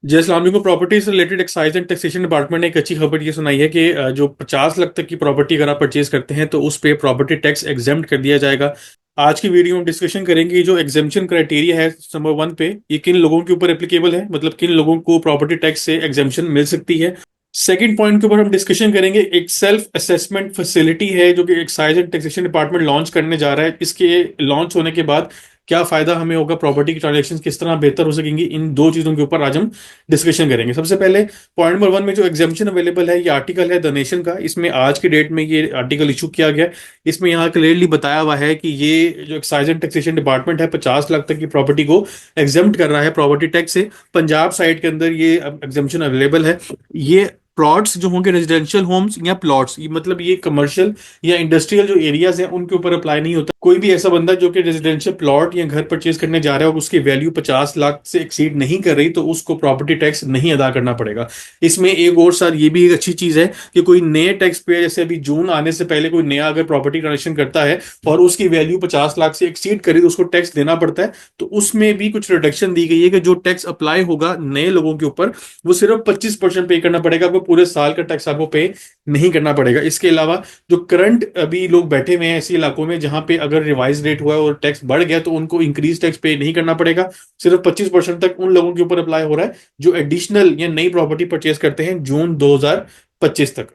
जी अस्सलाम वालेकुम। प्रॉपर्टी से related excise and taxation department ने एक अच्छी खबर ये सुनाई है कि जो 50 लाख तक की प्रॉपर्टी अगर आप परचेज करते हैं तो उस पे प्रॉपर्टी टैक्स एग्जेम्प्ट कर दिया जाएगा। आज की वीडियो में डिस्कशन करेंगे कि जो एग्जेम्पशन क्राइटेरिया है नंबर 1 पे, ये किन लोगों के ऊपर एप्लीकेबल है, मतलब किन लोगों को प्रॉपर्टी टैक्स से एग्जेम्पशन मिल सकती है। सेकंड पॉइंट के ऊपर हम डिस्कशन करेंगे, एक सेल्फ असेसमेंट फैसिलिटी है जो कि excise and taxation department launch करने जा रहा है। इसके लॉन्च होने के बाद क्या फायदा हमें होगा, प्रॉपर्टी की ट्रांजेक्शन किस तरह बेहतर हो सकेंगी, इन दो चीजों के ऊपर आज हम डिस्कशन करेंगे। सबसे पहले पॉइंट नंबर 1 में जो एग्जामेशन अवेलेबल है, ये आर्टिकल है द नेशन का। इसमें आज के डेट में ये आर्टिकल इशू किया गया है। इसमें यहाँ क्लियरली बताया हुआ है कि ये जो एक्साइज एंड टैक्सेशन डिपार्टमेंट है 50 लाख तक की प्रॉपर्टी को एग्जाम्प्ट कर रहा है प्रॉपर्टी टैक्स से। पंजाब साइड के अंदर ये एग्जामेशन अवेलेबल है। ये प्लॉट्स जो होंगे, रेजिडेंशियल होम्स या प्लॉट्स, ये मतलब ये कमर्शियल या इंडस्ट्रियल जो एरियाज हैं उनके ऊपर अप्लाई नहीं होता। कोई भी ऐसा बंदा जो कि रेजिडेंशियल प्लॉट या घर परचेज करने जा रहा है और उसकी वैल्यू 50 लाख से एक्सीड नहीं कर रही, तो उसको प्रॉपर्टी टैक्स नहीं अदा करना पड़ेगा। इसमें एक और साथ ये भी एक अच्छी चीज है कि कोई नए टैक्स पेयर, जैसे अभी जून आने से पहले कोई नया अगर प्रॉपर्टी ट्रांजेक्शन करता है और उसकी वैल्यू 50 लाख से एक्सीड करे तो उसको टैक्स देना पड़ता है। तो उसमें भी कुछ रिडक्शन दी गई है कि जो टैक्स अप्लाई होगा नए लोगों के ऊपर वो सिर्फ 25% पे करना पड़ेगा, आपको पूरे साल का टैक्स आपको पे नहीं करना पड़ेगा। इसके अलावा जो करंट अभी लोग बैठे हुए हैं ऐसे इलाकों में जहां पे अगर रिवाइज रेट हुआ है और टैक्स बढ़ गया, तो उनको इंक्रीज टैक्स पे नहीं करना पड़ेगा। सिर्फ 25% तक उन लोगों के ऊपर अप्लाई हो रहा है जो एडिशनल या नई प्रॉपर्टी परचेज करते हैं जून 2025 तक।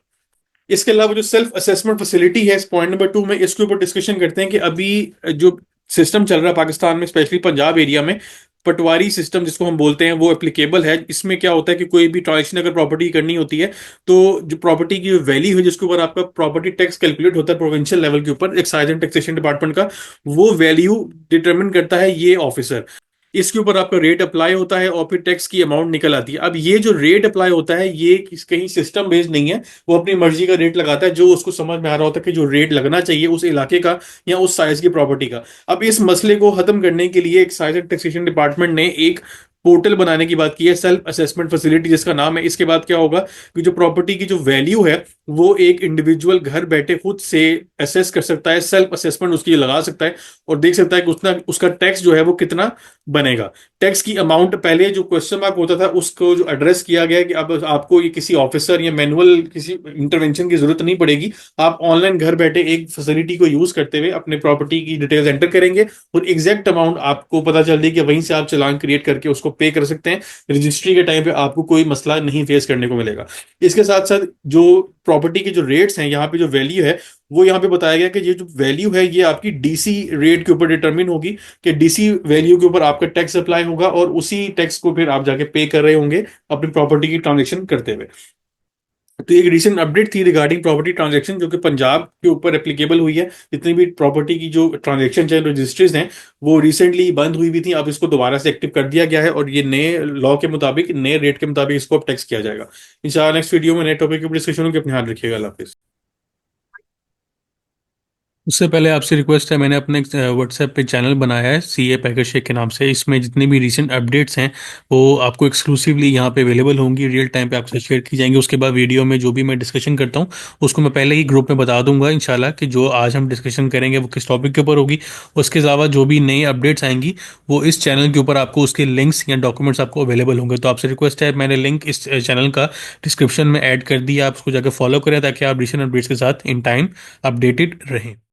इसके अलावा जो सेल्फ असेसमेंट फैसिलिटी है, इस पॉइंट नंबर 2 में इसके ऊपर डिस्कशन करते हैं कि अभी जो सिस्टम चल रहा है पाकिस्तान में, स्पेशली पंजाब एरिया में, पटवारी सिस्टम जिसको हम बोलते हैं वो एप्लीकेबल है। इसमें क्या होता है कि कोई भी ट्रांजेक्शन अगर प्रॉपर्टी करनी होती है तो जो प्रॉपर्टी की वैल्यू है जिसके ऊपर आपका प्रॉपर्टी टैक्स कैलकुलेट होता है प्रोविंशियल लेवल के ऊपर एक्साइज एंड टैक्सेशन डिपार्टमेंट का, वो वैल्यू डिटरमिन करता है ये ऑफिसर। इसके ऊपर आपका रेट अप्लाई होता है और फिर टैक्स की अमाउंट निकल आती है। अब ये जो रेट अप्लाई होता है ये कहीं सिस्टम बेस्ड नहीं है, वो अपनी मर्जी का रेट लगाता है जो उसको समझ में आ रहा होता है कि जो रेट लगना चाहिए उस इलाके का या उस साइज की प्रॉपर्टी का। अब इस मसले को खत्म करने के लिए एक्साइज एंड टैक्सेशन डिपार्टमेंट ने एक पोर्टल बनाने की बात की है, सेल्फ असेसमेंट फैसिलिटी जिसका नाम है। इसके बाद क्या होगा कि जो प्रॉपर्टी की जो वैल्यू है वो एक इंडिविजुअल घर बैठे खुद से असेस कर सकता है, सेल्फ असेसमेंट उसकी लगा सकता है और देख सकता है कि उसका उसका टैक्स जो है वो कितना बनेगा। टैक्स की अमाउंट, पहले जो क्वेश्चन मार्क होता था उसको जो एड्रेस किया गया है कि अब आपको ये किसी ऑफिसर या मैनुअल किसी इंटरवेंशन की जरूरत नहीं पड़ेगी। आप ऑनलाइन घर बैठे एक फैसिलिटी को यूज करते हुए अपने प्रॉपर्टी की डिटेल्स एंटर करेंगे और एग्जैक्ट अमाउंट आपको पता चल रही है कि वहीं से आप चालान क्रिएट करके उसको पे कर सकते हैं। रजिस्ट्री के टाइम पे आपको कोई मसला नहीं फेस करने को मिलेगा। इसके साथ साथ जो प्रॉपर्टी के जो रेट्स हैं, यहाँ पे जो वैल्यू है वो यहाँ पे बताया गया कि ये जो वैल्यू है ये आपकी डीसी रेट के ऊपर डिटरमिन होगी, कि डीसी वैल्यू के ऊपर आपका टैक्स अप्लाई होगा और उसी टैक्स को फिर आप जाके पे कर रहे होंगे अपनी प्रॉपर्टी की ट्रांजेक्शन करते हुए। तो एक रिसेंट अपडेट थी रिगार्डिंग प्रॉपर्टी ट्रांजेक्शन जो कि पंजाब के ऊपर एप्लीकेबल हुई है। जितनी भी प्रॉपर्टी की जो ट्रांजेक्शन चाहे रजिस्ट्रीज हैं वो रिसेंटली बंद हुई भी थी, अब इसको दोबारा से एक्टिव कर दिया गया है और ये नए लॉ के मुताबिक, नए रेट के मुताबिक इसको अब टैक्स किया जाएगा। इंशाल्लाह नेक्स्ट वीडियो में नए टॉपिक के ऊपर डिस्कशन होगी। अपने ध्यान रखिएगा। अल्लाह हाफिज़। उससे पहले आपसे रिक्वेस्ट है, मैंने अपने व्हाट्सएप पे चैनल बनाया है सी ए पैकेज शेख के नाम से। इसमें जितनी भी रीसेंट अपडेट्स हैं वो आपको एक्सक्लूसिवली यहाँ पे अवेलेबल होंगी, रियल टाइम पे आपसे शेयर की जाएंगी। उसके बाद वीडियो में जो भी मैं डिस्कशन करता हूँ उसको मैं पहले ही ग्रुप में बता दूंगा इंशाल्लाह कि जो आज हम डिस्कशन करेंगे वो किस टॉपिक के ऊपर होगी। उसके अलावा जो भी नई अपडेट्स आएंगी वो इस चैनल के ऊपर आपको उसके लिंक्स या डॉक्यूमेंट्स आपको अवेलेबल होंगे। तो आपसे रिक्वेस्ट है, मैंने लिंक इस चैनल का डिस्क्रिप्शन में ऐड कर दिया, आप उसको जाकर फॉलो करें ताकि आप रिसेंट अपडेट्स के साथ इन टाइम अपडेटेड रहें।